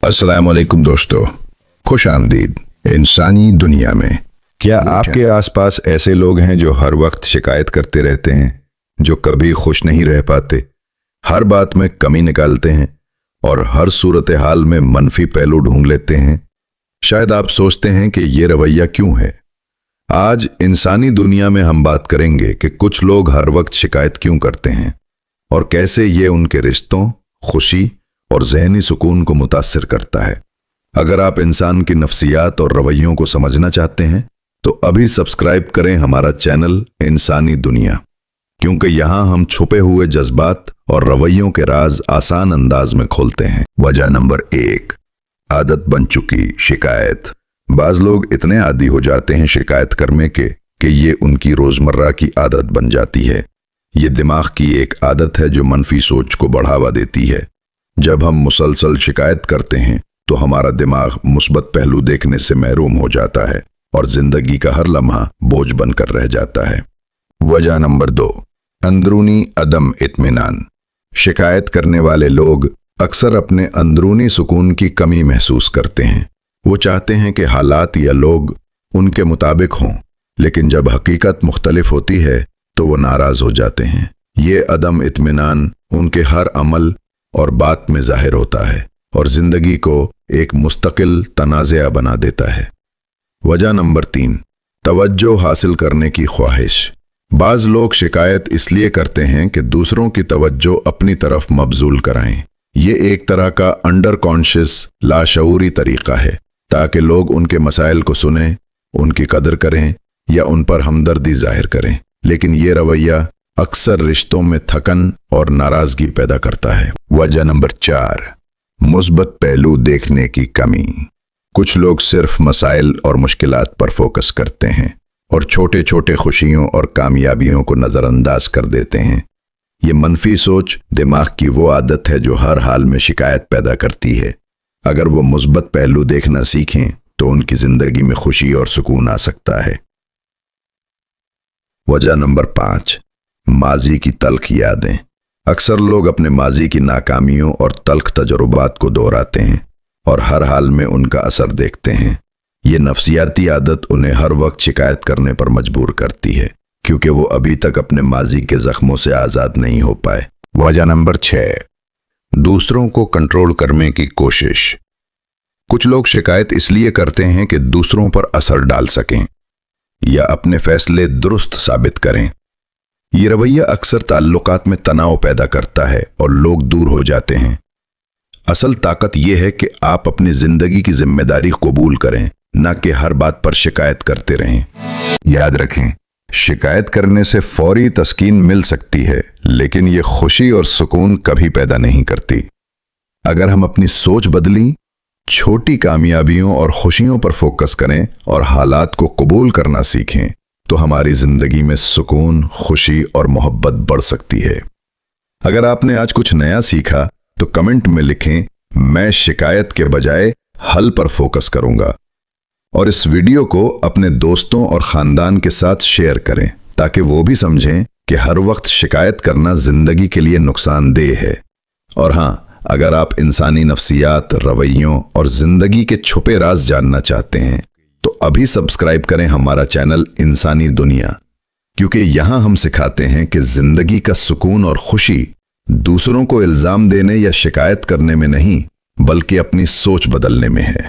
अस्सलाम वालेकुम दोस्तों, खुश आमदीद इंसानी दुनिया में। क्या आपके आसपास ऐसे लोग हैं जो हर वक्त शिकायत करते रहते हैं, जो कभी खुश नहीं रह पाते, हर बात में कमी निकालते हैं और हर सूरत हाल में मनफी पहलू ढूंढ लेते हैं? शायद आप सोचते हैं कि ये रवैया क्यों है। आज इंसानी दुनिया में हम बात करेंगे कि कुछ लोग हर वक्त शिकायत क्यों करते हैं और कैसे ये उनके रिश्तों, खुशी और ज़हनी सुकून को मुतासिर करता है। अगर आप इंसान की नफ्सियात और रवैयों को समझना चाहते हैं तो अभी सब्सक्राइब करें हमारा चैनल इंसानी दुनिया, क्योंकि यहाँ हम छुपे हुए जज्बात और रवैयों के राज आसान अंदाज में खोलते हैं। वजह नंबर 1, आदत बन चुकी शिकायत। बाज लोग इतने आदी हो जाते हैं शिकायत करने के कि ये उनकी रोजमर्रा की आदत बन जाती है। ये दिमाग की एक आदत है जो मनफी सोच को बढ़ावा देती है। जब हम मुसलसल शिकायत करते हैं तो हमारा दिमाग मुस्बत पहलू देखने से महरूम हो जाता है और जिंदगी का हर लम्हा बोझ बनकर रह जाता है। वजह नंबर 2, अंदरूनी अदम इत्मीनान। शिकायत करने वाले लोग अक्सर अपने अंदरूनी सुकून की कमी महसूस करते हैं। वो चाहते हैं कि हालात या लोग उनके मुताबिक हों, लेकिन जब हकीकत मुख्तलिफ होती है तो वो नाराज हो जाते हैं। ये अदम इत्मीनान उनके हर अमल और बात में जाहिर होता है और जिंदगी को एक मुस्तकिल तनाज़ा बना देता है। वजह नंबर 3, तवज्जो हासिल करने की ख्वाहिश। बाज़ लोग शिकायत इसलिए करते हैं कि दूसरों की तवज्जो अपनी तरफ मबजूल कराएं। ये एक तरह का अंडर कॉन्शियस लाशऊरी तरीका है ताकि लोग उनके मसाइल को सुनें, उनकी कदर करें या उन पर हमदर्दी जाहिर करें। लेकिन ये रवैया अक्सर रिश्तों में थकन और नाराजगी पैदा करता है। वजह नंबर 4, मुस्बत पहलू देखने की कमी। कुछ लोग सिर्फ मसाइल और मुश्किलात पर फोकस करते हैं और छोटे छोटे खुशियों और कामयाबियों को नज़रअंदाज कर देते हैं। ये मनफी सोच दिमाग की वो आदत है जो हर हाल में शिकायत पैदा करती है। अगर वो मुस्बत पहलू देखना सीखें तो उनकी जिंदगी में खुशी और सुकून आ सकता है। वजह नंबर 5, माजी की तल्ख यादें। अक्सर लोग अपने माजी की नाकामियों और तल्ख तजुर्बात को दोहराते हैं और हर हाल में उनका असर देखते हैं। ये नफ्सियाती आदत उन्हें हर वक्त शिकायत करने पर मजबूर करती है, क्योंकि वो अभी तक अपने माजी के जख्मों से आज़ाद नहीं हो पाए। वजह नंबर 6, दूसरों को कंट्रोल करने की कोशिश। कुछ लोग शिकायत इसलिए करते हैं कि दूसरों पर असर डाल सकें या अपने फैसले दुरुस्त साबित करें। ये रवैया अक्सर ताल्लुकात में तनाव पैदा करता है और लोग दूर हो जाते हैं। असल ताकत यह है कि आप अपनी जिंदगी की जिम्मेदारी कबूल करें, न कि हर बात पर शिकायत करते रहें। याद रखें, शिकायत करने से फौरी तस्कीन मिल सकती है, लेकिन ये खुशी और सुकून कभी पैदा नहीं करती। अगर हम अपनी सोच बदली, छोटी कामयाबियों और खुशियों पर फोकस करें और हालात को कबूल करना सीखें, तो हमारी जिंदगी में सुकून, खुशी और मोहब्बत बढ़ सकती है। अगर आपने आज कुछ नया सीखा तो कमेंट में लिखें, मैं शिकायत के बजाय हल पर फोकस करूंगा। और इस वीडियो को अपने दोस्तों और ख़ानदान के साथ शेयर करें ताकि वो भी समझें कि हर वक्त शिकायत करना ज़िंदगी के लिए नुकसानदेह है। और हाँ, अगर आप इंसानी नफ्सियात, रवैयों और ज़िंदगी के छुपे राज जानना चाहते हैं तो अभी सब्सक्राइब करें हमारा चैनल इंसानी दुनिया, क्योंकि यहाँ हम सिखाते हैं कि ज़िंदगी का सुकून और खुशी दूसरों को इल्ज़ाम देने या शिकायत करने में नहीं, बल्कि अपनी सोच बदलने में है।